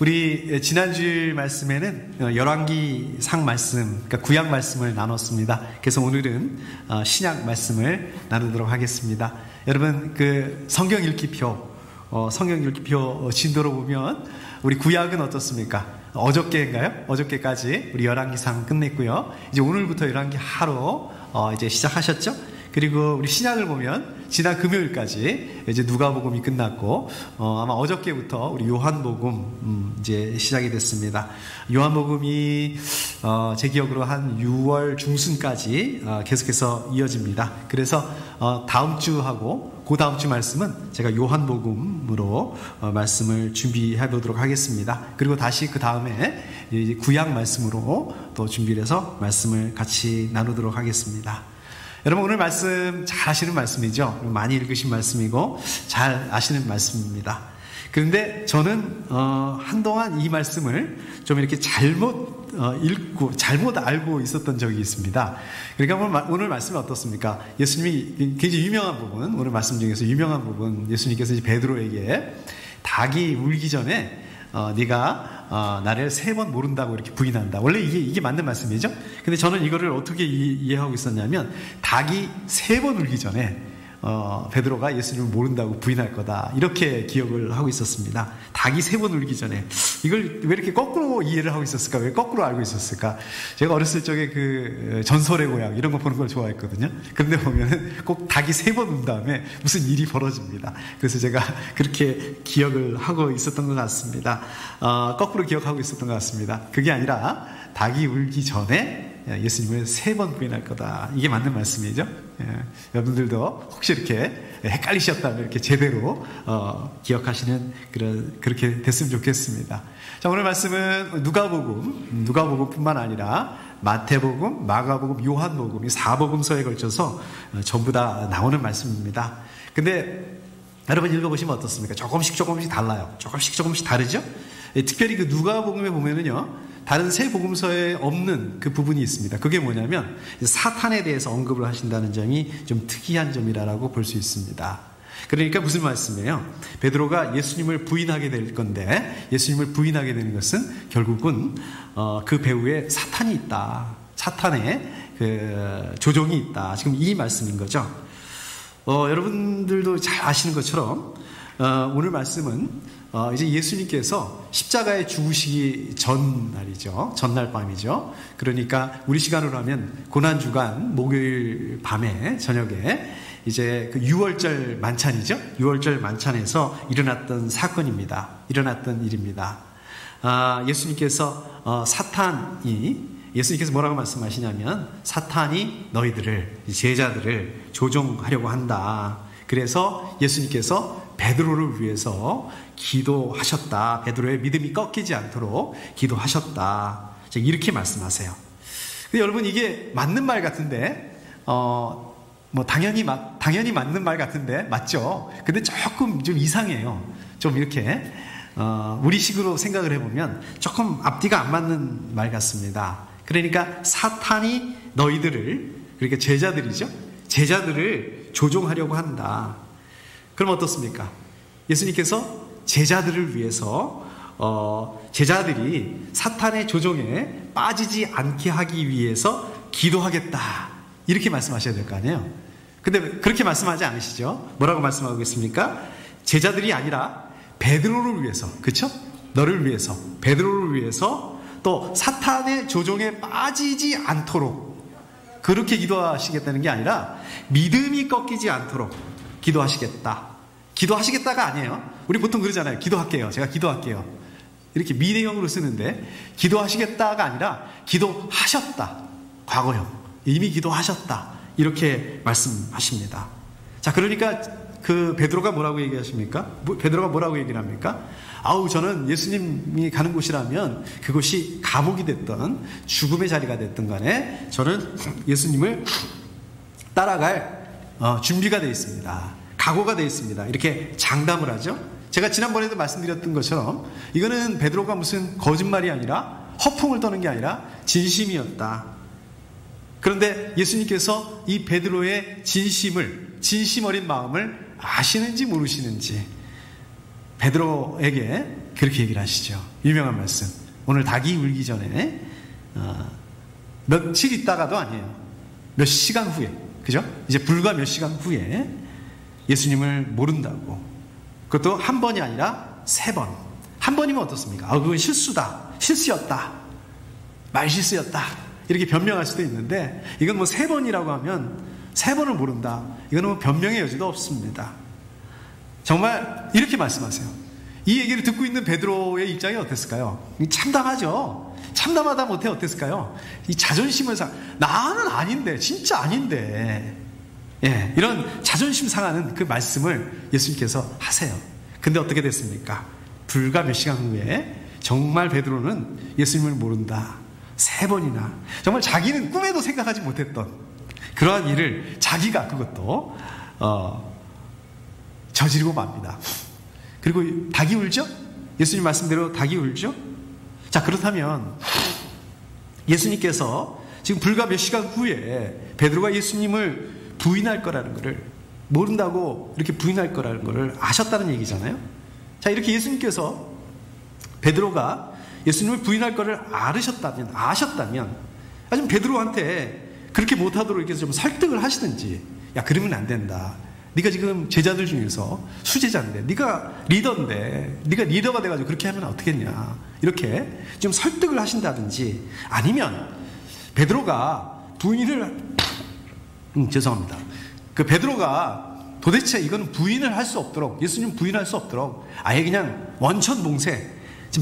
우리 지난주일 말씀에는 열왕기상 말씀, 그러니까 구약 말씀을 나눴습니다. 그래서 오늘은 신약 말씀을 나누도록 하겠습니다. 여러분, 그 성경 읽기표 진도로 보면 우리 구약은 어떻습니까? 어저께인가요? 어저께까지 우리 열왕기상 끝냈고요. 이제 오늘부터 열왕기 하로 이제 시작하셨죠? 그리고 우리 신약을 보면 지난 금요일까지 이제 누가복음이 끝났고 아마 어저께부터 우리 요한복음 이제 시작이 됐습니다. 요한복음이 제 기억으로 한 6월 중순까지 계속해서 이어집니다. 그래서 다음 주하고 그 다음 주 말씀은 제가 요한복음으로 말씀을 준비해 보도록 하겠습니다. 그리고 다시 그 다음에 구약 말씀으로 또 준비를 해서 말씀을 같이 나누도록 하겠습니다. 여러분, 오늘 말씀 잘 아시는 말씀이죠. 많이 읽으신 말씀이고 잘 아시는 말씀입니다. 그런데 저는 한동안 이 말씀을 좀 이렇게 잘못 읽고 잘못 알고 있었던 적이 있습니다. 그러니까 오늘 말씀이 어떻습니까? 예수님이 굉장히 유명한 부분, 오늘 말씀 중에서 유명한 부분, 예수님께서 이제 베드로에게 닭이 울기 전에 네가 나를 3번 모른다고 이렇게 부인한다. 원래 이게 맞는 말씀이죠. 근데 저는 이거를 어떻게 이해하고 있었냐면, 닭이 3번 울기 전에 베드로가 예수님을 모른다고 부인할 거다, 이렇게 기억을 하고 있었습니다. 닭이 3번 울기 전에. 이걸 왜 이렇게 거꾸로 이해를 하고 있었을까? 왜 거꾸로 알고 있었을까? 제가 어렸을 적에 그 전설의 고향 이런 거 보는 걸 좋아했거든요. 그런데 보면은 꼭 닭이 3번 운 다음에 무슨 일이 벌어집니다. 그래서 제가 그렇게 기억을 하고 있었던 것 같습니다. 거꾸로 기억하고 있었던 것 같습니다. 그게 아니라 닭이 울기 전에 예수님을 3번 부인할 거다. 이게 맞는 말씀이죠. 여러분들도 혹시 이렇게 헷갈리셨다면 이렇게 제대로 기억하시는 그렇게 됐으면 좋겠습니다. 자, 오늘 말씀은 누가복음뿐만 아니라 마태복음, 마가복음, 요한복음, 이 4복음서에 걸쳐서 전부 다 나오는 말씀입니다. 근데 여러분 읽어보시면 어떻습니까? 조금씩 달라요. 조금씩 다르죠? 특별히 그 누가복음에 보면은요, 다른 세 복음서에 없는 그 부분이 있습니다. 그게 뭐냐면 사탄에 대해서 언급을 하신다는 점이 좀 특이한 점이라고 볼 수 있습니다. 그러니까 무슨 말씀이에요? 베드로가 예수님을 부인하게 될 건데, 예수님을 부인하게 되는 것은 결국은 그 배후에 사탄이 있다. 사탄의 그 조종이 있다. 지금 이 말씀인 거죠. 여러분들도 잘 아시는 것처럼 오늘 말씀은 이제 예수님께서 십자가에 죽으시기 전날이죠. 전날 밤이죠. 그러니까 우리 시간으로 하면 고난주간 목요일 밤에 저녁에 이제 그 6월절 만찬이죠. 6월절 만찬에서 일어났던 사건입니다. 일어났던 일입니다. 예수님께서 예수님께서 뭐라고 말씀하시냐면, 사탄이 너희들을, 제자들을 조종하려고 한다. 그래서 예수님께서 베드로를 위해서 기도하셨다. 베드로의 믿음이 꺾이지 않도록 기도하셨다. 이렇게 말씀하세요. 근데 여러분, 이게 맞는 말 같은데, 당연히 맞는 말 같은데, 맞죠? 근데 조금 좀 이상해요. 좀 이렇게, 우리식으로 생각을 해보면 조금 앞뒤가 안 맞는 말 같습니다. 그러니까 사탄이 너희들을, 그러니까 제자들이죠. 제자들을 조종하려고 한다. 그럼 어떻습니까? 예수님께서 제자들을 위해서 제자들이 사탄의 조종에 빠지지 않게 하기 위해서 기도하겠다, 이렇게 말씀하셔야 될 거 아니에요. 근데 그렇게 말씀하지 않으시죠? 뭐라고 말씀하고 계십니까? 제자들이 아니라 베드로를 위해서, 그렇죠? 너를 위해서, 베드로를 위해서, 또 사탄의 조종에 빠지지 않도록 그렇게 기도하시겠다는 게 아니라 믿음이 꺾이지 않도록 기도하시겠다. 기도하시겠다가 아니에요. 우리 보통 그러잖아요. 기도할게요. 제가 기도할게요. 이렇게 미래형으로 쓰는데, 기도하시겠다가 아니라 기도하셨다. 과거형. 이미 기도하셨다. 이렇게 말씀하십니다. 자, 그러니까 그 베드로가 뭐라고 얘기하십니까? 베드로가 뭐라고 얘기를 합니까? 저는 예수님이 가는 곳이라면 그곳이 감옥이 됐던 죽음의 자리가 됐든 간에 저는 예수님을 따라갈 준비가 되어 있습니다. 각오가 되어 있습니다. 이렇게 장담을 하죠. 제가 지난번에도 말씀드렸던 것처럼 이거는 베드로가 무슨 거짓말이 아니라, 허풍을 떠는 게 아니라 진심이었다. 그런데 예수님께서 이 베드로의 진심 어린 마음을 아시는지 모르시는지, 베드로에게 그렇게 얘기를 하시죠. 유명한 말씀. 오늘 닭이 울기 전에 며칠 있다가도 아니에요. 몇 시간 후에, 그죠? 이제 불과 몇 시간 후에 예수님을 모른다고. 그것도 한 번이 아니라 3번. 한 번이면 어떻습니까? 그건 실수다, 실수였다, 말실수였다, 이렇게 변명할 수도 있는데, 이건 뭐 3번이라고 하면 3번을 모른다, 이거는 뭐 변명의 여지도 없습니다. 정말 이렇게 말씀하세요. 이 얘기를 듣고 있는 베드로의 입장이 어땠을까요? 참담하죠. 참담하다 못해 어땠을까요? 이 자존심을 나는 아닌데, 진짜 아닌데, 이런 자존심 상하는 그 말씀을 예수님께서 하세요. 근데 어떻게 됐습니까? 불과 몇 시간 후에 정말 베드로는 예수님을 모른다, 3번이나, 정말 자기는 꿈에도 생각하지 못했던 그러한 일을 자기가 그것도 저지르고 맙니다. 그리고 닭이 울죠? 예수님 말씀대로 닭이 울죠? 자, 그렇다면 예수님께서 지금 불과 몇 시간 후에 베드로가 예수님을 부인할 거라는 것을, 모른다고 이렇게 부인할 거라는 것을 아셨다는 얘기잖아요. 자, 이렇게 예수님께서 베드로가 예수님을 부인할 거를 아셨다면 아니면 베드로한테 그렇게 못하도록 이렇게 좀 설득을 하시든지, 야, 그러면 안 된다, 네가 지금 제자들 중에서 수제자인데, 네가 리더인데, 네가 리더가 돼가지고 그렇게 하면 어떻겠냐, 이렇게 좀 설득을 하신다든지, 아니면 베드로가 부인을 죄송합니다. 그 베드로가 도대체 이거는 부인을 할 수 없도록, 예수님 부인할 수 없도록 아예 그냥 원천봉쇄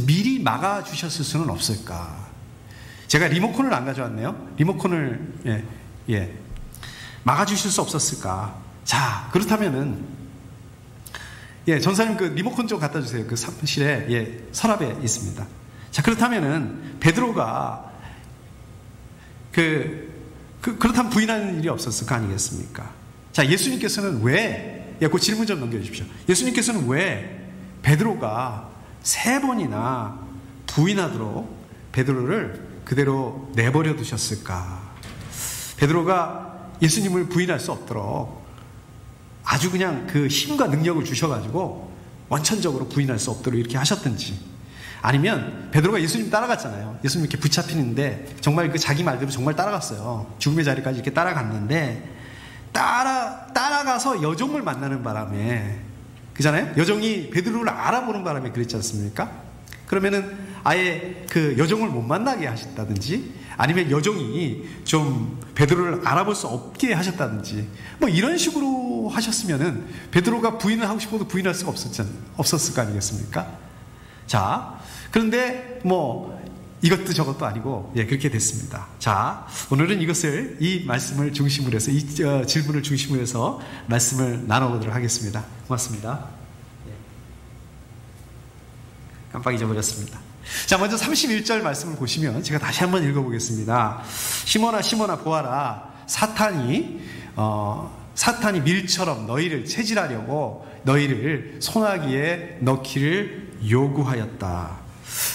미리 막아주셨을 수는 없을까. 제가 리모컨을 안 가져왔네요. 리모컨을 막아주실 수 없었을까. 자, 그렇다면은 전사님 그 리모컨 좀 갖다 주세요. 그 사무실에 서랍에 있습니다. 자, 그렇다면은 베드로가 그렇다면 부인하는 일이 없었을 거 아니겠습니까? 자, 예수님께서는 왜, 그 질문 좀 넘겨주십시오. 예수님께서는 왜 베드로가 3번이나 부인하도록 베드로를 그대로 내버려 두셨을까? 베드로가 예수님을 부인할 수 없도록 아주 그냥 그 힘과 능력을 주셔가지고 원천적으로 부인할 수 없도록 이렇게 하셨든지, 아니면 베드로가 예수님 따라갔잖아요. 예수님 이렇게 붙잡히는데 정말 그 자기 말대로 정말 따라갔어요. 죽음의 자리까지 이렇게 따라갔는데, 따라가서 여종을 만나는 바람에, 그잖아요? 여종이 베드로를 알아보는 바람에 그랬지 않습니까? 그러면은 아예 그 여종을 못 만나게 하셨다든지, 아니면 여종이 좀 베드로를 알아볼 수 없게 하셨다든지, 뭐 이런 식으로 하셨으면은 베드로가 부인을 하고 싶어도 부인할 수가 없었을 거 아니겠습니까? 자, 그런데 뭐 이것도 저것도 아니고 그렇게 됐습니다. 자, 오늘은 이 말씀을 중심으로 해서, 이 질문을 중심으로 해서 말씀을 나눠보도록 하겠습니다. 고맙습니다. 깜빡 잊어버렸습니다. 자, 먼저 31절 말씀을 보시면 제가 다시 한번 읽어보겠습니다. 시몬아 보아라, 사탄이 밀처럼 너희를 체질하려고 너희를 소나기에 넣기를 요구하였다.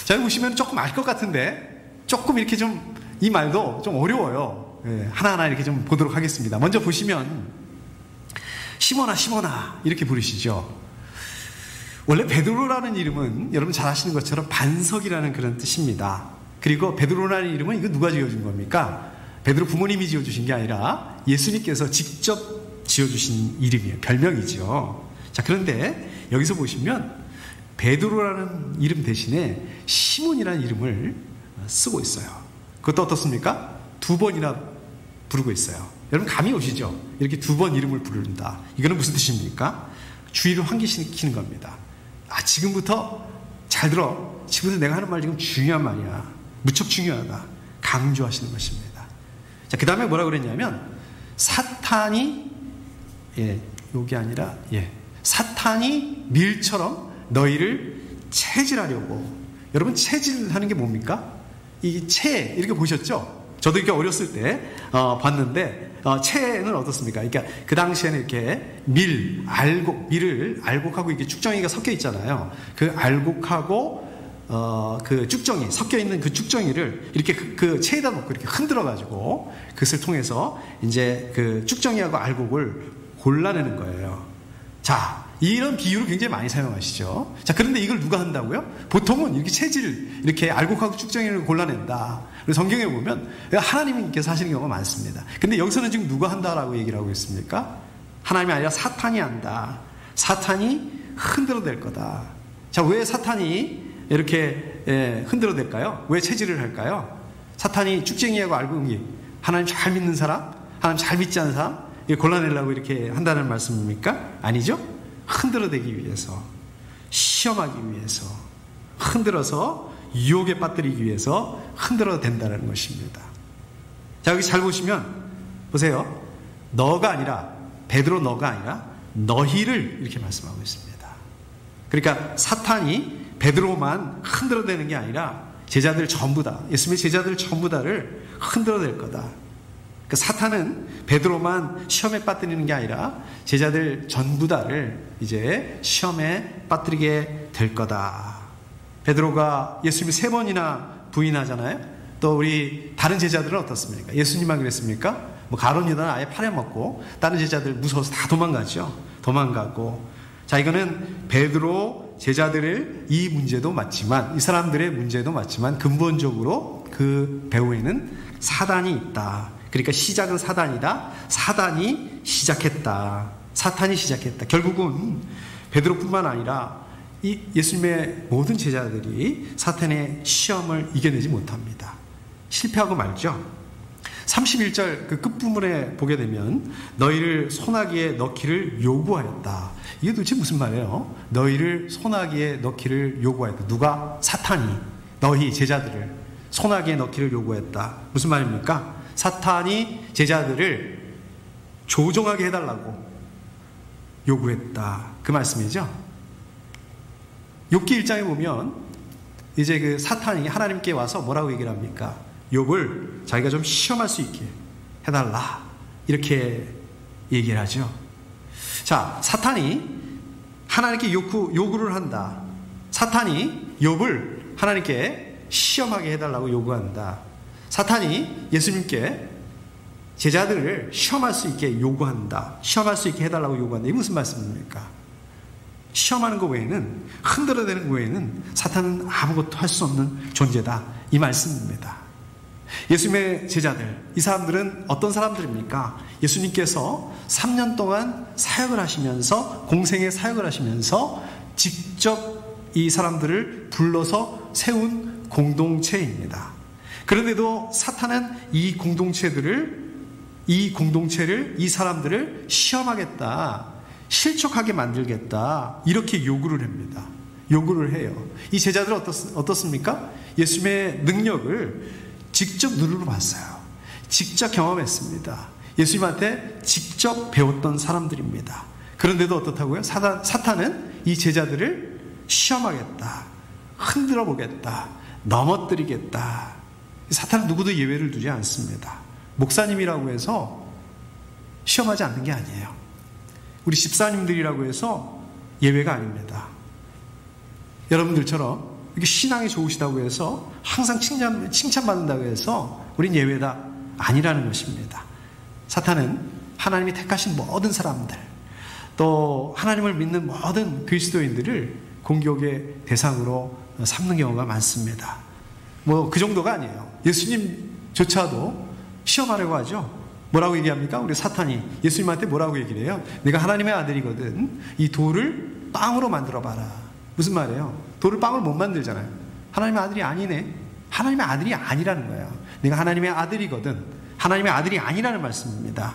자, 여기 보시면 조금 알 것 같은데 조금 이렇게 좀 이 말도 좀 어려워요. 하나하나 이렇게 좀 보도록 하겠습니다. 먼저 보시면 시몬아 이렇게 부르시죠. 원래 베드로라는 이름은 여러분 잘 아시는 것처럼 반석이라는 그런 뜻입니다. 그리고 베드로라는 이름은 이거 누가 지어준 겁니까? 베드로 부모님이 지어주신 게 아니라 예수님께서 직접 지어주신 이름이에요. 별명이죠. 자, 그런데 여기서 보시면 베드로라는 이름 대신에 시몬이라는 이름을 쓰고 있어요. 그것도 어떻습니까? 2번이나 부르고 있어요. 여러분 감이 오시죠? 이렇게 2번 이름을 부른다. 이거는 무슨 뜻입니까? 주의를 환기시키는 겁니다. 지금부터 잘 들어. 지금부터 내가 하는 말 지금 중요한 말이야. 무척 중요하다. 강조하시는 것입니다. 자, 그 다음에 뭐라 그랬냐면, 사탄이, 요게 아니라, 사탄이 밀처럼 너희를 체질하려고. 여러분, 체질하는 게 뭡니까? 이 이렇게 보셨죠? 저도 이렇게 어렸을 때 봤는데, 체는 어떻습니까? 그러니까 그 당시에는 이렇게 밀을 알곡하고 이게 쭉정이가 섞여 있잖아요. 그 알곡하고 그 쭉정이 섞여 있는 그 쭉정이를 이렇게 그 체에다 놓고 이렇게 흔들어 가지고 그것을 통해서 이제 그 쭉정이하고 알곡을 골라내는 거예요. 자, 이런 비유를 굉장히 많이 사용하시죠. 자, 그런데 이걸 누가 한다고요? 보통은 이렇게 체질을 이렇게 알곡하고 쭉정이를 골라낸다. 그래서 성경에 보면 하나님께서 하시는 경우가 많습니다. 근데 여기서는 지금 누가 한다라고 얘기를 하고 있습니까? 하나님이 아니라 사탄이 한다. 사탄이 흔들어댈 거다. 자, 왜 사탄이 이렇게 흔들어댈까요? 왜 체질을 할까요? 사탄이 쭉쟁이하고 알곡이 하나님 잘 믿는 사람, 하나님 잘 믿지 않는 사람 골라내려고 이렇게 한다는 말씀입니까? 아니죠? 흔들어대기 위해서, 시험하기 위해서, 흔들어서 유혹에 빠뜨리기 위해서 흔들어댄다는 것입니다. 자, 여기 잘 보시면 보세요. 너가 아니라, 베드로 너가 아니라 너희를 이렇게 말씀하고 있습니다. 그러니까 사탄이 베드로만 흔들어대는 게 아니라 제자들 전부 다, 예수님의 제자들 전부 다를 흔들어댈 거다. 그러니까 사탄은 베드로만 시험에 빠뜨리는 게 아니라 제자들 전부 다를 이제 시험에 빠뜨리게 될 거다. 베드로가 예수님이 3번이나 부인하잖아요. 또 우리 다른 제자들은 어떻습니까? 예수님만 그랬습니까? 뭐 가룟 유다는 아예 팔아먹고 다른 제자들 무서워서 다 도망가죠. 도망가고. 자, 이거는 베드로 제자들의 이 문제도 맞지만, 이 사람들의 문제도 맞지만 근본적으로 그 배후에는 사단이 있다. 그러니까 시작은 사단이다. 사단이 시작했다. 사탄이 시작했다. 결국은 베드로뿐만 아니라 이 예수님의 모든 제자들이 사탄의 시험을 이겨내지 못합니다. 실패하고 말죠. 31절 그 끝부분에 보게 되면 너희를 소나기에 넣기를 요구하였다. 이게 도대체 무슨 말이에요? 너희를 소나기에 넣기를 요구하였다. 누가? 사탄이 너희 제자들을 소나기에 넣기를 요구했다. 무슨 말입니까? 사탄이 제자들을 조종하게 해달라고 요구했다. 그 말씀이죠. 욥기 1장에 보면 이제 그 사탄이 하나님께 와서 뭐라고 얘기를 합니까? 욥을 자기가 좀 시험할 수 있게 해달라. 이렇게 얘기를 하죠. 자, 사탄이 하나님께 요구를 한다. 사탄이 욥을 하나님께 시험하게 해달라고 요구한다. 사탄이 예수님께 제자들을 시험할 수 있게 요구한다. 시험할 수 있게 해달라고 요구한다. 이게 무슨 말씀입니까? 시험하는 것 외에는, 흔들어대는 것 외에는 사탄은 아무것도 할 수 없는 존재다. 이 말씀입니다. 예수님의 제자들, 이 사람들은 어떤 사람들입니까? 예수님께서 3년 동안 사역을 하시면서, 공생의 사역을 하시면서 직접 이 사람들을 불러서 세운 공동체입니다. 그런데도 사탄은 이 공동체를, 이 사람들을 시험하겠다, 실족하게 만들겠다, 이렇게 요구를 합니다. 요구를 해요. 이 제자들은 어떻습니까? 예수님의 능력을 직접 누르러 봤어요. 직접 경험했습니다. 예수님한테 직접 배웠던 사람들입니다. 그런데도 어떻다고요? 사탄은 이 제자들을 시험하겠다, 흔들어 보겠다, 넘어뜨리겠다. 사탄은 누구도 예외를 두지 않습니다. 목사님이라고 해서 시험하지 않는 게 아니에요. 우리 집사님들이라고 해서 예외가 아닙니다. 여러분들처럼 이렇게 신앙이 좋으시다고 해서 항상 칭찬받는다고 해서 우린 예외다 아니라는 것입니다. 사탄은 하나님이 택하신 모든 사람들, 또 하나님을 믿는 모든 그리스도인들을 공격의 대상으로 삼는 경우가 많습니다. 뭐 그 정도가 아니에요. 예수님조차도 시험하려고 하죠. 뭐라고 얘기합니까? 우리 사탄이 예수님한테 뭐라고 얘기를 해요? 내가 하나님의 아들이거든 이 돌을 빵으로 만들어봐라. 무슨 말이에요? 돌을 빵으로 못 만들잖아요. 하나님의 아들이 아니네. 하나님의 아들이 아니라는 거예요. 내가 하나님의 아들이거든 하나님의 아들이 아니라는 말씀입니다.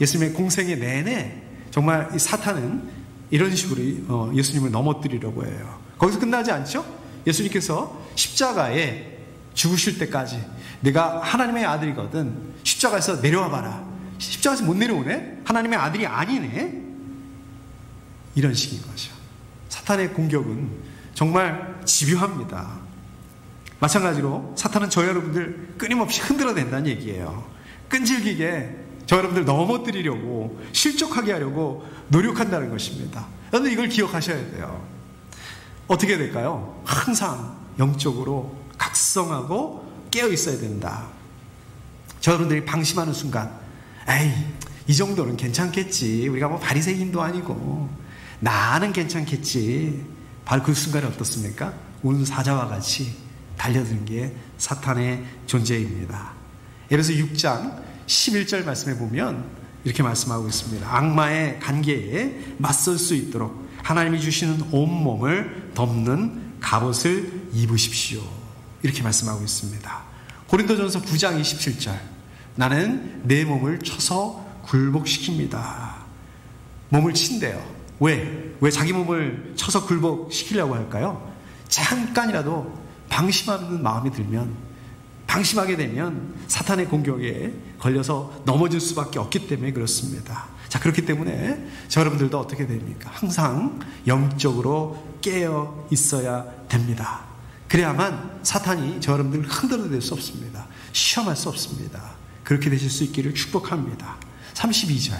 예수님의 공생의 내내 정말 이 사탄은 이런 식으로 예수님을 넘어뜨리려고 해요. 거기서 끝나지 않죠? 예수님께서 십자가에 죽으실 때까지 내가 하나님의 아들이거든 십자가에서 내려와 봐라. 십자가에서 못 내려오네? 하나님의 아들이 아니네? 이런 식인 거죠. 사탄의 공격은 정말 집요합니다. 마찬가지로 사탄은 저 여러분들 끊임없이 흔들어댄다는 얘기예요. 끈질기게 저 여러분들 넘어뜨리려고, 실족하게 하려고 노력한다는 것입니다. 여러분 이걸 기억하셔야 돼요. 어떻게 될까요? 항상 영적으로 각성하고 깨어 있어야 된다. 저 여러분들이 방심하는 순간, 에이 이 정도는 괜찮겠지, 우리가 뭐 바리새인도 아니고 나는 괜찮겠지. 바로 그 순간에 어떻습니까? 우는 사자와 같이 달려든 게 사탄의 존재입니다. 에베소 6장 11절 말씀에 보면 이렇게 말씀하고 있습니다. 악마의 관계에 맞설 수 있도록 하나님이 주시는 온몸을 덮는 갑옷을 입으십시오. 이렇게 말씀하고 있습니다. 고린도전서 9장 27절, 나는 내 몸을 쳐서 굴복시킵니다. 몸을 친대요. 왜 자기 몸을 쳐서 굴복시키려고 할까요? 잠깐이라도 방심하는 마음이 들면, 방심하게 되면 사탄의 공격에 걸려서 넘어질 수밖에 없기 때문에 그렇습니다. 자, 그렇기 때문에 저 여러분들도 어떻게 됩니까? 항상 영적으로 깨어 있어야 됩니다. 그래야만 사탄이 저 여러분들을 흔들어댈 수 없습니다. 시험할 수 없습니다. 그렇게 되실 수 있기를 축복합니다. 32절.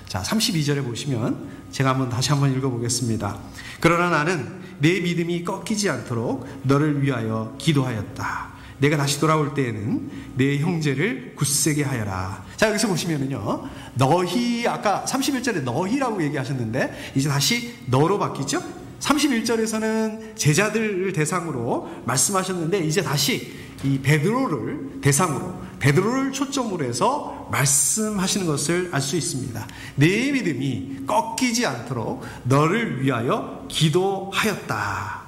자, 32절에 보시면 제가 다시 한번 읽어보겠습니다. 그러나 나는 내 믿음이 꺾이지 않도록 너를 위하여 기도하였다. 내가 다시 돌아올 때에는 내 형제를 굳세게 하여라. 자, 여기서 보시면은요, 너희, 아까 31절에 너희라고 얘기하셨는데 이제 다시 너로 바뀌죠? 31절에서는 제자들을 대상으로 말씀하셨는데 이제 다시 이 베드로를 대상으로, 베드로를 초점으로 해서 말씀하시는 것을 알 수 있습니다. 내 믿음이 꺾이지 않도록 너를 위하여 기도하였다.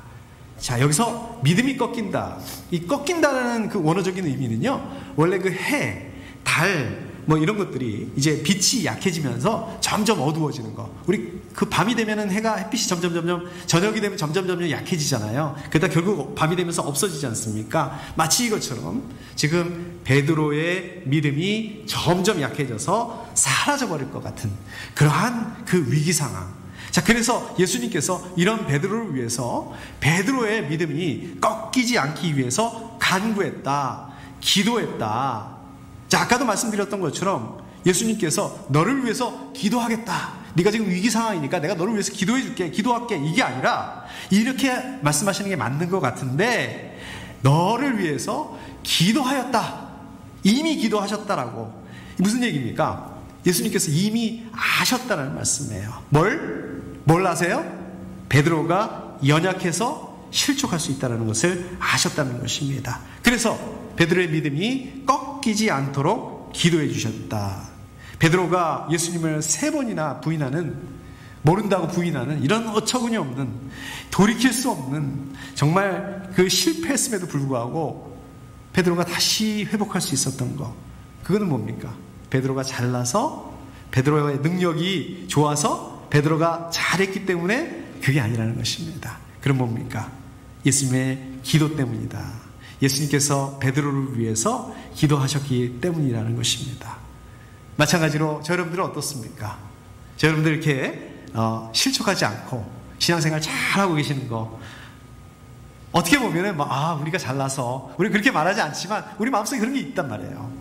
자, 여기서 믿음이 꺾인다. 이 꺾인다는 그 원어적인 의미는요, 원래 그 해, 달, 이런 것들이 이제 빛이 약해지면서 점점 어두워지는 거. 우리 그 밤이 되면은 햇빛이 점점 저녁이 되면 점점 약해지잖아요. 그러다 결국 밤이 되면서 없어지지 않습니까? 마치 이것처럼 지금 베드로의 믿음이 점점 약해져서 사라져버릴 것 같은 그러한 그 위기 상황. 자, 그래서 예수님께서 이런 베드로를 위해서 베드로의 믿음이 꺾이지 않기 위해서 간구했다, 기도했다. 자, 아까도 말씀드렸던 것처럼 예수님께서 너를 위해서 기도하겠다. 네가 지금 위기 상황이니까 내가 너를 위해서 기도해 줄게, 기도할게. 이게 아니라 이렇게 말씀하시는 게 맞는 것 같은데, 너를 위해서 기도하였다. 이미 기도하셨다라고. 무슨 얘기입니까? 예수님께서 이미 아셨다는 말씀이에요. 뭘 아세요? 베드로가 연약해서 실족할 수 있다는 것을 아셨다는 것입니다. 그래서 베드로의 믿음이 꺾이지 않도록 기도해 주셨다. 베드로가 예수님을 3번이나 부인하는, 모른다고 부인하는 이런 어처구니 없는, 돌이킬 수 없는 정말 그 실패했음에도 불구하고 베드로가 다시 회복할 수 있었던 거, 그거는 뭡니까? 베드로가 잘나서, 베드로의 능력이 좋아서, 베드로가 잘했기 때문에 그게 아니라는 것입니다. 그럼 뭡니까? 예수님의 기도 때문이다. 예수님께서 베드로를 위해서 기도하셨기 때문이라는 것입니다. 마찬가지로 저 여러분들은 어떻습니까? 저 여러분들 이렇게 실족하지 않고 신앙생활 잘하고 계시는 거, 어떻게 보면은 우리가 잘나서, 우리 그렇게 말하지 않지만 우리 마음속에 그런 게 있단 말이에요.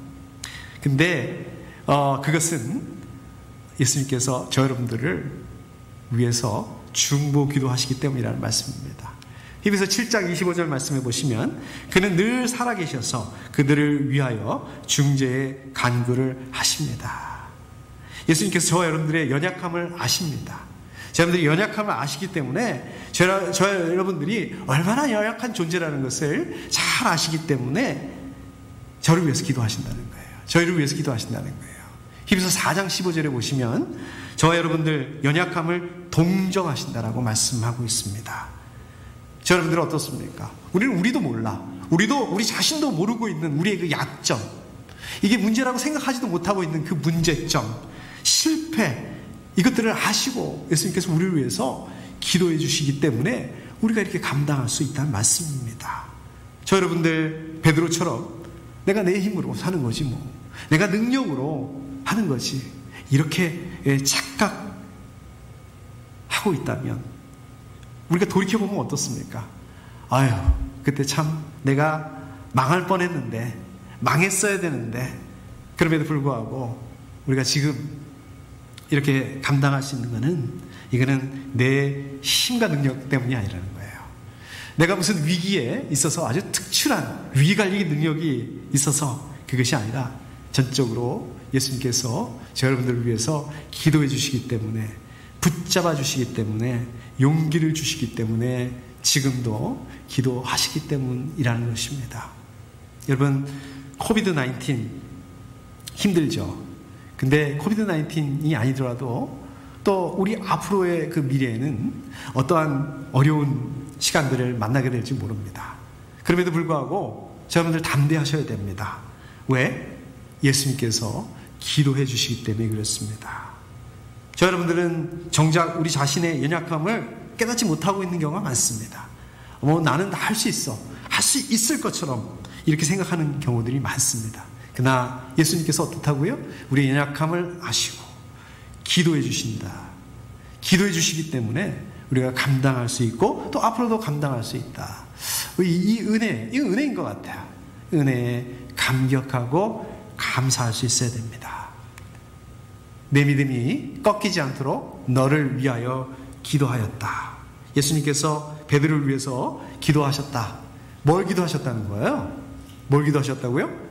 근데 그것은 예수님께서 저 여러분들을 위해서 중보 기도하시기 때문이라는 말씀입니다. 히브리서 7장 25절 말씀해 보시면 그는 늘 살아계셔서 그들을 위하여 중재의 간구를 하십니다. 예수님께서 저와 여러분들의 연약함을 아십니다. 여러분들이 연약함을 아시기 때문에 저 여러분들이 얼마나 연약한 존재라는 것을 잘 아시기 때문에 저를 위해서 기도하신다는 거예요. 저희를 위해서 기도하신다는 거예요. 히브리서 4장 15절에 보시면 저와 여러분들 연약함을 동정하신다라고 말씀하고 있습니다. 저 여러분들은 어떻습니까? 우리도 몰라. 우리 자신도 모르고 있는 우리의 그 약점, 이게 문제라고 생각하지도 못하고 있는 그 문제점, 실패, 이것들을 아시고 예수님께서 우리를 위해서 기도해 주시기 때문에 우리가 이렇게 감당할 수 있다는 말씀입니다. 저 여러분들 베드로처럼 내가 내 힘으로 사는 거지 뭐, 내가 능력으로 하는 거지, 이렇게 착각하고 있다면 우리가 돌이켜보면 어떻습니까? 아유, 그때 참 내가 망할 뻔했는데, 망했어야 되는데, 그럼에도 불구하고 우리가 지금 이렇게 감당할 수 있는 거는, 이거는 내 힘과 능력 때문이 아니라는 거예요. 내가 무슨 위기에 있어서 아주 특출한 위기관리 능력이 있어서 그것이 아니라 전적으로 예수님께서 저 여러분들을 위해서 기도해 주시기 때문에 붙잡아 주시기 때문에, 용기를 주시기 때문에 지금도 기도하시기 때문이라는 것입니다. 여러분, 코비드-19 힘들죠. 근데 코비드-19이 아니더라도 또 우리 앞으로의 그 미래에는 어떠한 어려운 시간들을 만나게 될지 모릅니다. 그럼에도 불구하고 여러분들 담대하셔야 됩니다. 왜? 예수님께서 기도해 주시기 때문에 그렇습니다. 여러분들은 정작 우리 자신의 연약함을 깨닫지 못하고 있는 경우가 많습니다. 나는 다 할 수 있어, 할 수 있을 것처럼 이렇게 생각하는 경우들이 많습니다. 그러나 예수님께서 어떻다고요? 우리의 연약함을 아시고 기도해 주신다. 기도해 주시기 때문에 우리가 감당할 수 있고 또 앞으로도 감당할 수 있다. 이 은혜인 것 같아요. 은혜에 감격하고 감사할 수 있어야 됩니다. 내 믿음이 꺾이지 않도록 너를 위하여 기도하였다. 예수님께서 베드로를 위해서 기도하셨다. 뭘 기도하셨다는 거예요? 뭘 기도하셨다고요?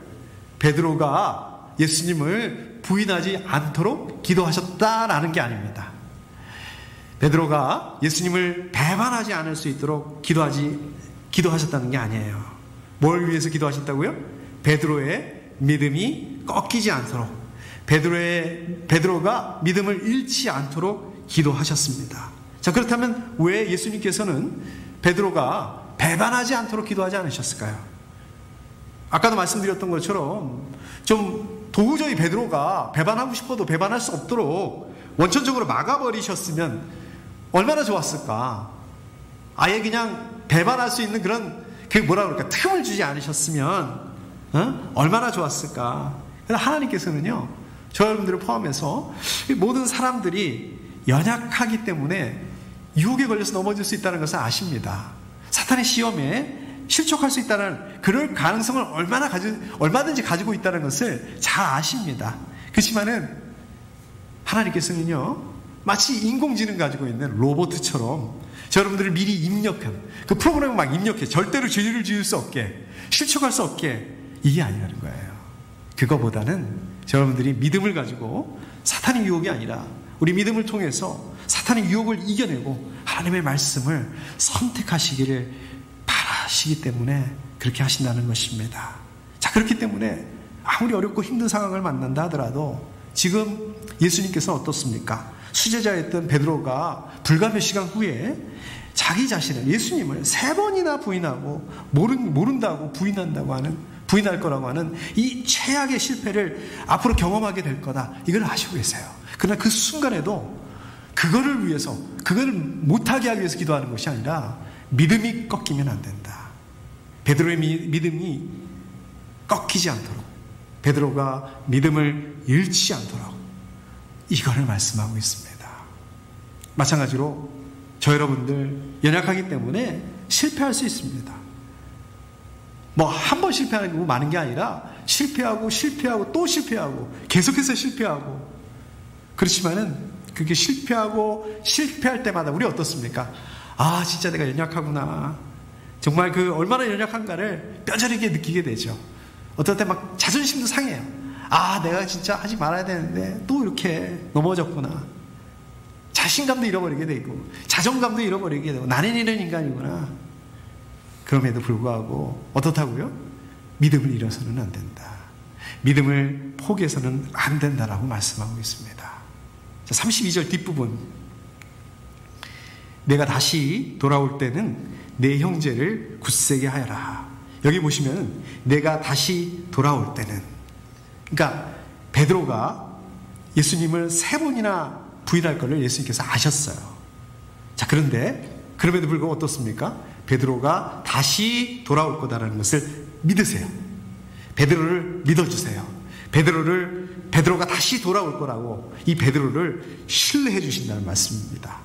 베드로가 예수님을 부인하지 않도록 기도하셨다라는 게 아닙니다. 베드로가 예수님을 배반하지 않을 수 있도록 기도하셨다는 게 아니에요. 뭘 위해서 기도하셨다고요? 베드로의 믿음이 꺾이지 않도록, 베드로가 믿음을 잃지 않도록 기도하셨습니다. 자, 그렇다면 왜 예수님께서는 베드로가 배반하지 않도록 기도하지 않으셨을까요? 아까도 말씀드렸던 것처럼 좀 도저히 베드로가 배반하고 싶어도 배반할 수 없도록 원천적으로 막아버리셨으면 얼마나 좋았을까. 아예 그냥 배반할 수 있는 그런 틈을 주지 않으셨으면 얼마나 좋았을까. 그래서 하나님께서는요, 저 여러분들을 포함해서 모든 사람들이 연약하기 때문에 유혹에 걸려서 넘어질 수 있다는 것을 아십니다. 사탄의 시험에 실족할 수 있다는 그럴 가능성을 얼마든지 가지고 있다는 것을 잘 아십니다. 그렇지만은 하나님께서는요, 마치 인공지능 가지고 있는 로봇처럼 여러분들을 미리 입력한 그 프로그램을 막 입력해 절대로 죄를 지을 수 없게, 실족할 수 없게, 이게 아니라는 거예요. 그거보다는 여러분들이 믿음을 가지고 사탄의 유혹이 아니라 우리 믿음을 통해서 사탄의 유혹을 이겨내고 하나님의 말씀을 선택하시기를 바라시기 때문에 그렇게 하신다는 것입니다. 자, 그렇기 때문에 아무리 어렵고 힘든 상황을 만난다 하더라도 지금 예수님께서는 어떻습니까? 수제자였던 베드로가 불과 몇 시간 후에 자기 자신을, 예수님을 3번이나 부인하고 모른다고 부인할 거라고 하는 이 최악의 실패를 앞으로 경험하게 될 거다, 이걸 아시고 계세요. 그러나 그 순간에도 그거를 못하게 하기 위해서 기도하는 것이 아니라 믿음이 꺾이면 안 된다. 베드로의 믿음이 꺾이지 않도록, 베드로가 믿음을 잃지 않도록, 이거를 말씀하고 있습니다. 마찬가지로 저 여러분들 연약하기 때문에 실패할 수 있습니다. 한 번 실패하고 마는 게 아니라 실패하고 또 실패하고 계속해서 실패하고, 그렇지만은 그게 실패할 때마다 우리 어떻습니까? 아, 진짜 내가 연약하구나. 정말 얼마나 연약한가를 뼈저리게 느끼게 되죠. 어떨 때 막 자존심도 상해요. 아, 내가 진짜 하지 말아야 되는데 또 이렇게 넘어졌구나. 자신감도 잃어버리게 되고 자존감도 잃어버리게 되고 나는 이런 인간이구나. 그럼에도 불구하고 어떻다고요? 믿음을 잃어서는 안 된다. 믿음을 포기해서는 안 된다라고 말씀하고 있습니다. 자, 32절 뒷부분, 내가 다시 돌아올 때는 내 형제를 굳세게 하여라. 여기 보시면 내가 다시 돌아올 때는, 그러니까 베드로가 예수님을 3번이나 부인할 것을 예수님께서 아셨어요. 자, 그럼에도 불구하고 어떻습니까? 베드로가 다시 돌아올 거다라는 것을 믿으세요. 베드로를 믿어주세요. 베드로가 다시 돌아올 거라고 이 베드로를 신뢰해 주신다는 말씀입니다.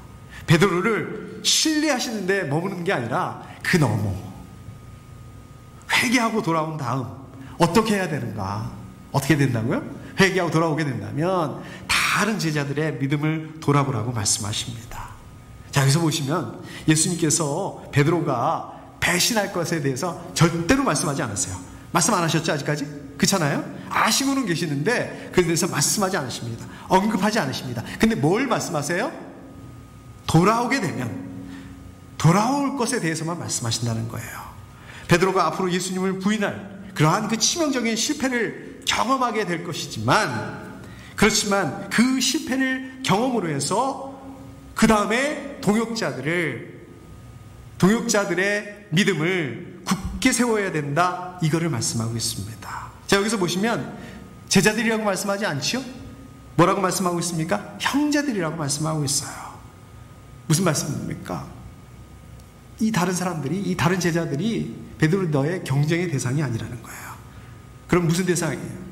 베드로를 신뢰하시는데 머무는 게 아니라 그 너머 회개하고 돌아온 다음 어떻게 해야 되는가? 어떻게 된다고요? 회개하고 돌아오게 된다면 다른 제자들의 믿음을 돌아보라고 말씀하십니다. 자, 여기서 보시면 예수님께서 베드로가 배신할 것에 대해서 절대로 말씀하지 않았어요. 말씀 안 하셨죠, 아직까지? 그렇잖아요? 아시고는 계시는데 그에 대해서 말씀하지 않으십니다. 언급하지 않으십니다. 근데 뭘 말씀하세요? 돌아오게 되면 돌아올 것에 대해서만 말씀하신다는 거예요. 베드로가 앞으로 예수님을 부인할 그러한 그 치명적인 실패를 경험하게 될 것이지만, 그렇지만 그 실패를 경험으로 해서 그 다음에 동역자들의 믿음을 굳게 세워야 된다, 이거를 말씀하고 있습니다. 자, 여기서 보시면 제자들이라고 말씀하지 않지요? 뭐라고 말씀하고 있습니까? 형제들이라고 말씀하고 있어요. 무슨 말씀입니까? 이 다른 사람들이, 이 다른 제자들이 베드로 너의 경쟁의 대상이 아니라는 거예요. 그럼 무슨 대상이에요?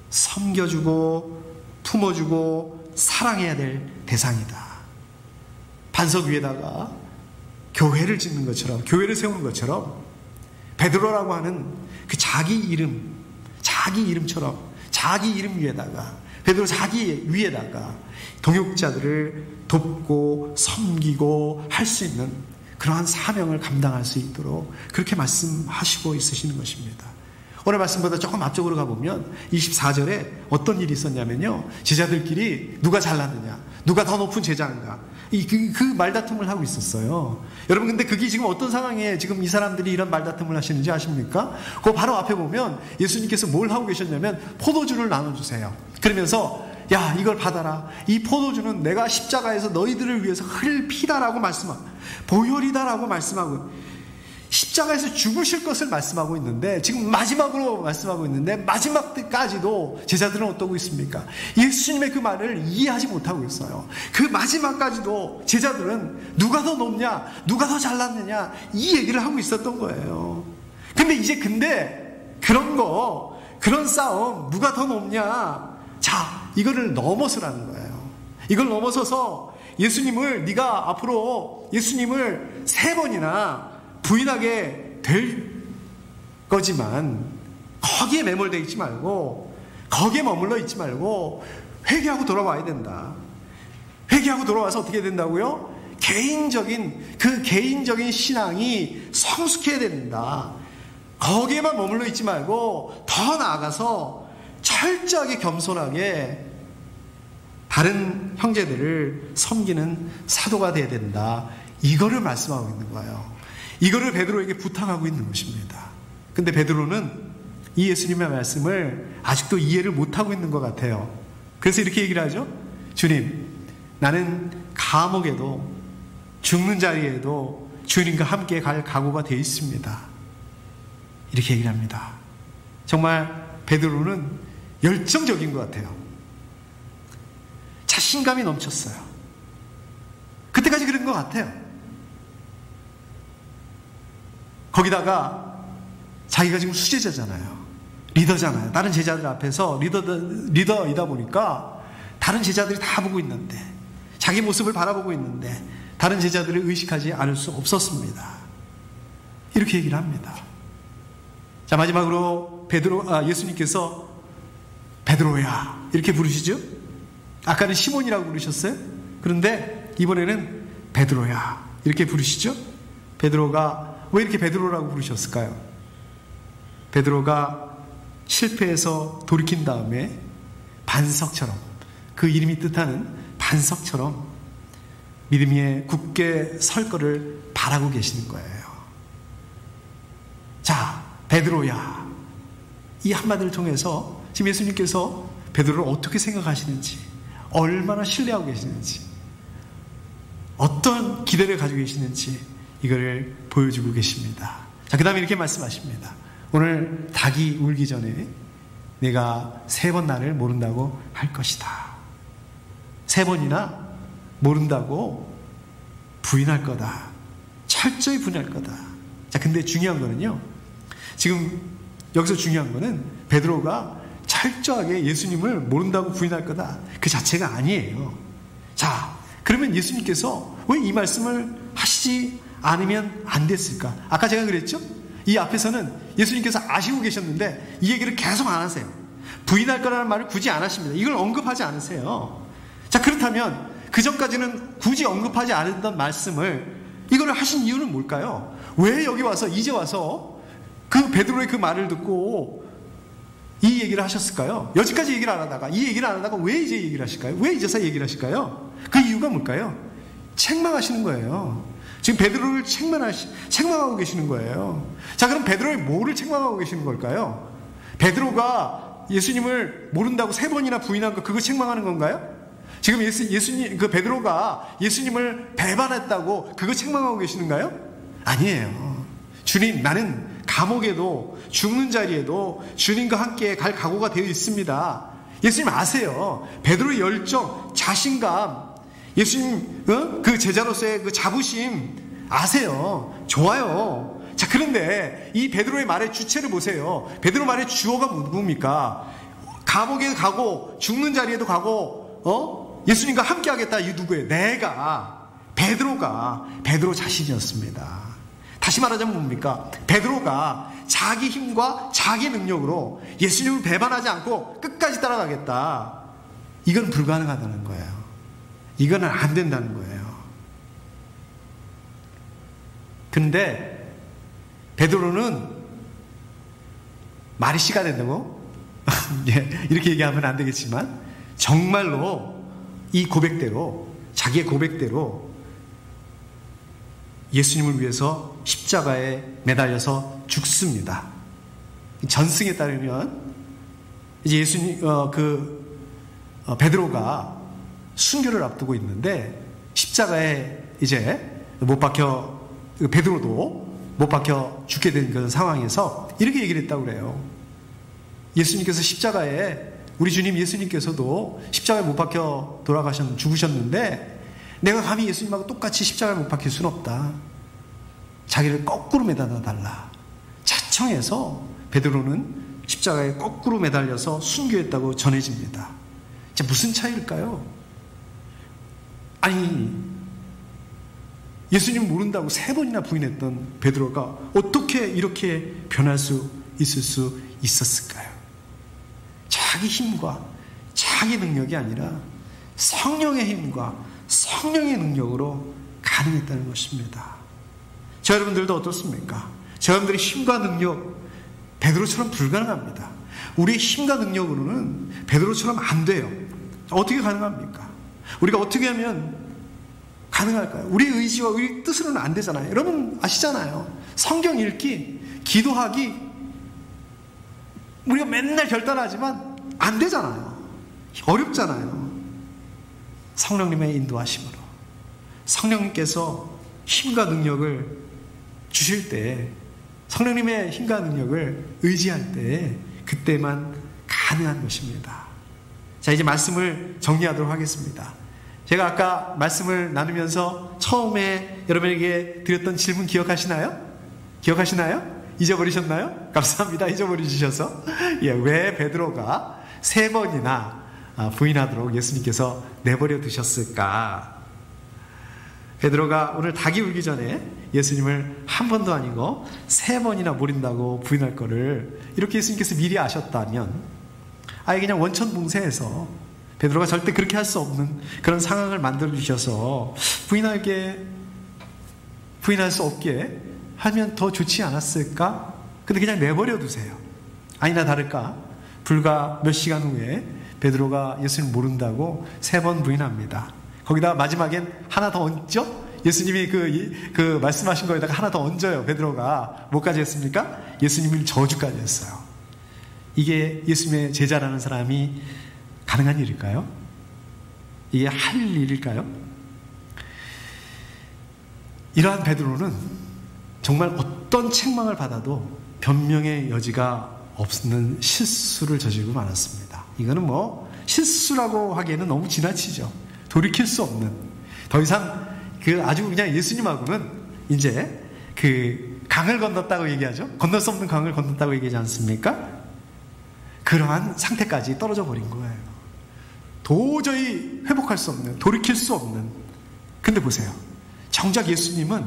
섬겨주고 품어주고 사랑해야 될 대상이다. 반석 위에다가 교회를 짓는 것처럼, 교회를 세우는 것처럼 베드로라고 하는 그 자기 이름처럼 자기 이름 위에다가, 베드로 자기 위에다가 동역자들을 돕고 섬기고 할 수 있는 그러한 사명을 감당할 수 있도록 그렇게 말씀하시고 있으시는 것입니다. 오늘 말씀보다 조금 앞쪽으로 가보면 24절에 어떤 일이 있었냐면요, 제자들끼리 누가 잘났느냐, 누가 더 높은 제자인가, 그 말다툼을 하고 있었어요. 여러분, 근데 그게 지금 어떤 상황에 지금 이 사람들이 이런 말다툼을 하시는지 아십니까? 그 바로 앞에 보면 예수님께서 뭘 하고 계셨냐면 포도주를 나눠주세요. 그러면서 야, 이걸 받아라. 이 포도주는 내가 십자가에서 너희들을 위해서 흘릴 피다라고 말씀하고, 보혈이다라고 말씀하고, 십자가에서 죽으실 것을 말씀하고 있는데, 지금 마지막으로 말씀하고 있는데, 마지막 때까지도 제자들은 어떠고 있습니까? 예수님의 그 말을 이해하지 못하고 있어요. 그 마지막까지도 제자들은 누가 더 높냐, 누가 더 잘났느냐, 이 얘기를 하고 있었던 거예요. 근데 그런 싸움, 누가 더 높냐, 자, 이거를 넘어서라는 거예요. 이걸 넘어서서 네가 앞으로 예수님을 3번이나 부인하게 될 거지만, 거기에 매몰되어 있지 말고, 거기에 머물러 있지 말고 회개하고 돌아와야 된다. 회개하고 돌아와서 어떻게 된다고요? 개인적인 신앙이 성숙해야 된다. 거기에만 머물러 있지 말고 더 나아가서 철저하게 겸손하게 다른 형제들을 섬기는 사도가 돼야 된다. 이거를 말씀하고 있는 거예요. 이거를 베드로에게 부탁하고 있는 것입니다. 근데 베드로는 이 예수님의 말씀을 아직도 이해를 못하고 있는 것 같아요. 그래서 이렇게 얘기를 하죠. 주님, 나는 감옥에도 죽는 자리에도 주님과 함께 갈 각오가 되어 있습니다. 이렇게 얘기를 합니다. 정말 베드로는 열정적인 것 같아요. 자신감이 넘쳤어요. 그때까지 그런 것 같아요. 거기다가 자기가 지금 수제자잖아요. 리더잖아요. 다른 제자들 앞에서 리더이다 보니까 다른 제자들이 다 보고 있는데, 자기 모습을 바라보고 있는데 다른 제자들을 의식하지 않을 수 없었습니다. 이렇게 얘기를 합니다. 자, 마지막으로 예수님께서 베드로야 이렇게 부르시죠. 아까는 시몬이라고 부르셨어요. 그런데 이번에는 베드로야 이렇게 부르시죠. 베드로가 왜 이렇게 베드로라고 부르셨을까요? 베드로가 실패해서 돌이킨 다음에 반석처럼, 그 이름이 뜻하는 반석처럼 믿음 위에 굳게 설 거를 바라고 계시는 거예요. 자, 베드로야, 이 한마디를 통해서 지금 예수님께서 베드로를 어떻게 생각하시는지, 얼마나 신뢰하고 계시는지, 어떤 기대를 가지고 계시는지 이거를 보여주고 계십니다. 자, 그 다음에 이렇게 말씀하십니다. 오늘 닭이 울기 전에 내가 3번 나를 모른다고 할 것이다. 3번이나 모른다고 부인할 거다. 철저히 부인할 거다. 자, 근데 중요한 거는요, 지금 여기서 중요한 거는 베드로가 철저하게 예수님을 모른다고 부인할 거다, 그 자체가 아니에요. 자, 그러면 예수님께서 왜 이 말씀을 하시지 않으면 안 됐을까? 아까 제가 그랬죠? 이 앞에서는 예수님께서 아시고 계셨는데 이 얘기를 계속 안 하세요. 부인할 거라는 말을 굳이 안 하십니다. 이걸 언급하지 않으세요. 자, 그렇다면 그 전까지는 굳이 언급하지 않았던 말씀을 이걸 하신 이유는 뭘까요? 왜 여기 와서, 이제 와서 그 베드로의 그 말을 듣고 이 얘기를 하셨을까요? 여지까지 얘기를 안 하다가, 이 얘기를 안 하다가 왜 이제 얘기를 하실까요? 왜 이제서 얘기를 하실까요? 그 이유가 뭘까요? 책망하시는 거예요. 지금 베드로를 책망하고 계시는 거예요. 자, 그럼 베드로의 뭐를 책망하고 계시는 걸까요? 베드로가 예수님을 모른다고 3번이나 부인한 거, 그거 책망하는 건가요? 지금 예수님, 그 베드로가 예수님을 배반했다고 그거 책망하고 계시는가요? 아니에요. 주님, 나는 감옥에도 죽는 자리에도 주님과 함께 갈 각오가 되어 있습니다. 예수님 아세요. 베드로의 열정, 자신감, 예수님 그 제자로서의 그 자부심 아세요. 좋아요. 자, 그런데 이 베드로의 말의 주체를 보세요. 베드로 말의 주어가 뭡니까? 감옥에 가고 죽는 자리에도 가고 예수님과 함께 하겠다. 이 누구예요? 베드로 자신이었습니다. 다시 말하자면 뭡니까? 베드로가 자기 힘과 자기 능력으로 예수님을 배반하지 않고 끝까지 따라가겠다. 이건 불가능하다는 거예요. 이거는 안 된다는 거예요. 근데 베드로는 말이 씨가 된다고? 이렇게 얘기하면 안 되겠지만 정말로 이 고백대로, 자기의 고백대로 예수님을 위해서 십자가에 매달려서 죽습니다. 전승에 따르면 이제 베드로가 순교를 앞두고 있는데 십자가에 이제 베드로도 못 박혀 죽게 된 그런 상황에서 이렇게 얘기를 했다고 그래요. 예수님께서 십자가에, 우리 주님 예수님께서도 십자가에 못 박혀 죽으셨는데 내가 감히 예수님하고 똑같이 십자가에 못 박힐 수는 없다. 자기를 거꾸로 매달아 달라. 자청해서 베드로는 십자가에 거꾸로 매달려서 순교했다고 전해집니다. 자, 무슨 차이일까요? 아니, 예수님 모른다고 3번이나 부인했던 베드로가 어떻게 이렇게 변할 수 있을 수 있었을까요? 자기 힘과 자기 능력이 아니라 성령의 힘과 성령의 능력으로 가능했다는 것입니다. 저 여러분들도 어떻습니까? 저 여러분들의 힘과 능력, 베드로처럼 불가능합니다. 우리의 힘과 능력으로는 베드로처럼 안 돼요. 어떻게 가능합니까? 우리가 어떻게 하면 가능할까요? 우리 의지와 우리 뜻으로는 안 되잖아요. 여러분 아시잖아요. 성경 읽기, 기도하기, 우리가 맨날 결단하지만 안 되잖아요. 어렵잖아요. 성령님의 인도하심으로, 성령님께서 힘과 능력을 주실 때, 성령님의 힘과 능력을 의지할 때, 그때만 가능한 것입니다. 자, 이제 말씀을 정리하도록 하겠습니다. 제가 아까 말씀을 나누면서 처음에 여러분에게 드렸던 질문 기억하시나요? 잊어버리셨나요? 감사합니다. 잊어버리셔서. 왜 베드로가 3번이나 부인하도록 예수님께서 내버려 두셨을까? 베드로가 오늘 닭이 울기 전에 예수님을 한 번도 아니고 3번이나 모른다고 부인할 거를 이렇게 예수님께서 미리 아셨다면 아예 그냥 원천봉쇄해서 베드로가 절대 그렇게 할 수 없는 그런 상황을 만들어 주셔서 부인할 수 없게 하면 더 좋지 않았을까? 근데 그냥 내버려 두세요. 아니나 다를까 불과 몇 시간 후에 베드로가 예수님 모른다고 3번 부인합니다. 거기다 마지막엔 하나 더 얹죠? 예수님이 그 말씀하신 거에다가 하나 더 얹어요. 베드로가 뭐까지 했습니까? 예수님을 저주까지 했어요. 이게 예수님의 제자라는 사람이 가능한 일일까요? 이게 할 일일까요? 이러한 베드로는 정말 어떤 책망을 받아도 변명의 여지가 없는 실수를 저지르고 말았습니다. 이거는 실수라고 하기에는 너무 지나치죠. 돌이킬 수 없는, 더 이상 아주 그냥 예수님하고는 이제 강을 건넜다고 얘기하죠. 건널 수 없는 강을 건넜다고 얘기하지 않습니까? 그러한 상태까지 떨어져 버린 거예요. 도저히 회복할 수 없는, 돌이킬 수 없는. 근데 보세요. 정작 예수님은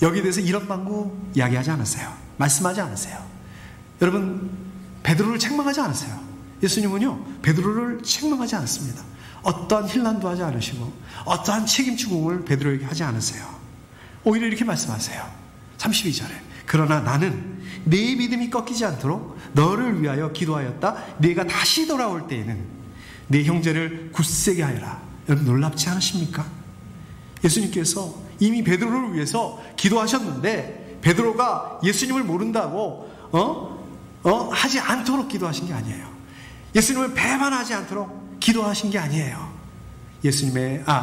여기에 대해서 이런 방구 이야기하지 않으세요. 말씀하지 않으세요. 여러분, 베드로를 책망하지 않으세요. 예수님은요, 베드로를 책망하지 않습니다. 어떠한 힐난도 하지 않으시고 어떠한 책임 추궁을 베드로에게 하지 않으세요. 오히려 이렇게 말씀하세요. 32절에 그러나 나는 네 믿음이 꺾이지 않도록 너를 위하여 기도하였다. 네가 다시 돌아올 때에는 네 형제를 굳세게 하여라. 여러분 놀랍지 않으십니까? 예수님께서 이미 베드로를 위해서 기도하셨는데 베드로가 예수님을 모른다고 하지 않도록 기도하신 게 아니에요. 예수님을 배반하지 않도록 기도하신 게 아니에요.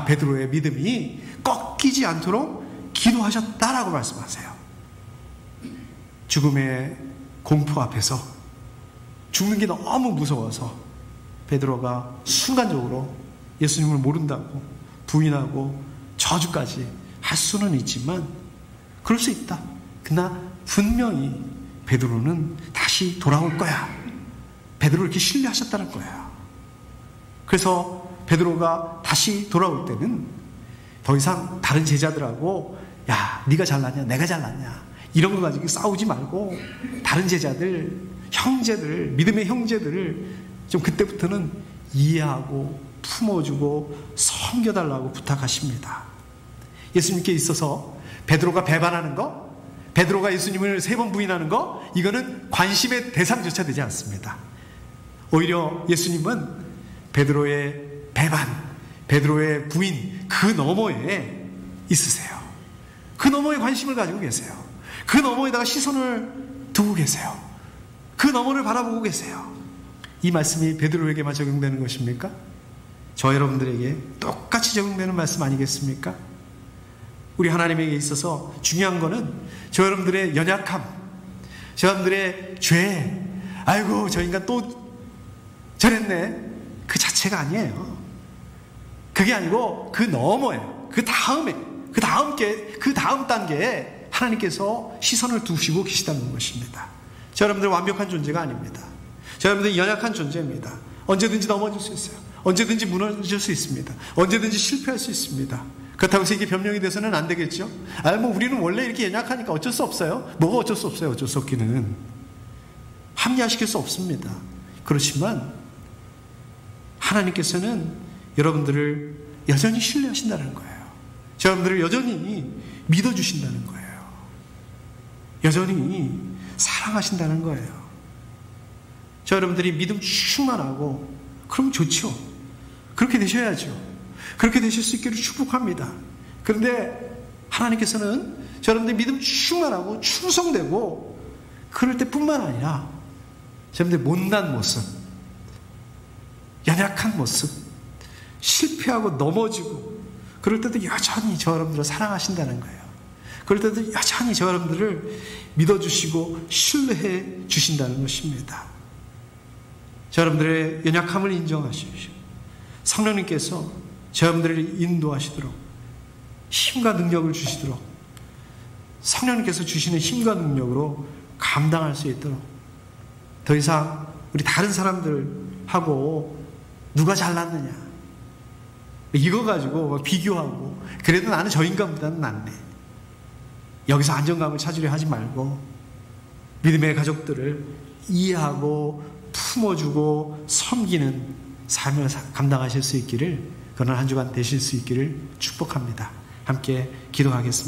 베드로의 믿음이 꺾이지 않도록 기도하셨다라고 말씀하세요. 죽음의 공포 앞에서 죽는 게 너무 무서워서 베드로가 순간적으로 예수님을 모른다고 부인하고 저주까지 할 수는 있지만 그럴 수 있다. 그러나 분명히 베드로는 다시 돌아올 거야. 베드로를 이렇게 신뢰하셨다는 거예요. 그래서 베드로가 다시 돌아올 때는 더 이상 다른 제자들하고 야, 네가 잘났냐 내가 잘났냐 이런 거 가지고 싸우지 말고 다른 제자들, 형제들, 믿음의 형제들을 좀 그때부터는 이해하고 품어주고 섬겨달라고 부탁하십니다. 예수님께 있어서 베드로가 배반하는 거, 베드로가 예수님을 3번 부인하는 거, 이거는 관심의 대상조차 되지 않습니다. 오히려 예수님은 베드로의 배반, 베드로의 부인 그 너머에 있으세요. 그 너머에 관심을 가지고 계세요. 그 너머에다가 시선을 두고 계세요. 그 너머를 바라보고 계세요. 이 말씀이 베드로에게만 적용되는 것입니까? 저 여러분들에게 똑같이 적용되는 말씀 아니겠습니까? 우리 하나님에게 있어서 중요한 거는 저 여러분들의 연약함, 저 여러분들의 죄, 아이고 저 인간 또 저랬네, 그 자체가 아니에요. 그게 아니고 그 너머에, 그 다음 단계에 하나님께서 시선을 두시고 계시다는 것입니다. 저 여러분들 완벽한 존재가 아닙니다. 저 여러분들 연약한 존재입니다. 언제든지 넘어질 수 있어요. 언제든지 무너질 수 있습니다. 언제든지 실패할 수 있습니다. 그렇다고 해서 이게 변명이 돼서는 안 되겠죠. 우리는 원래 이렇게 연약하니까 어쩔 수 없어요. 뭐가 어쩔 수 없어요. 어쩔 수 없기는 합리화시킬 수 없습니다. 그렇지만 하나님께서는 여러분들을 여전히 신뢰하신다는 거예요. 여러분들을 여전히 믿어주신다는 거예요. 여전히 사랑하신다는 거예요. 여러분들이 믿음 충만하고 그럼 좋죠. 그렇게 되셔야죠. 그렇게 되실 수 있기를 축복합니다. 그런데 하나님께서는 여러분들이 믿음 충만하고 충성되고 그럴 때뿐만 아니라 여러분들의 못난 모습, 연약한 모습, 실패하고 넘어지고 그럴 때도 여전히 저 여러분들을 사랑하신다는 거예요. 그럴 때도 여전히 저 여러분들을 믿어주시고 신뢰해 주신다는 것입니다. 저 여러분들의 연약함을 인정하십시오. 성령님께서 저 여러분들을 인도하시도록 힘과 능력을 주시도록 성령님께서 주시는 힘과 능력으로 감당할 수 있도록 더 이상 우리 다른 사람들하고 누가 잘났느냐 이거 가지고 비교하고 그래도 나는 저 인간보다는 낫네 여기서 안정감을 찾으려 하지 말고 믿음의 가족들을 이해하고 품어주고 섬기는 삶을 감당하실 수 있기를 그런 한 주간 되실 수 있기를 축복합니다. 함께 기도하겠습니다.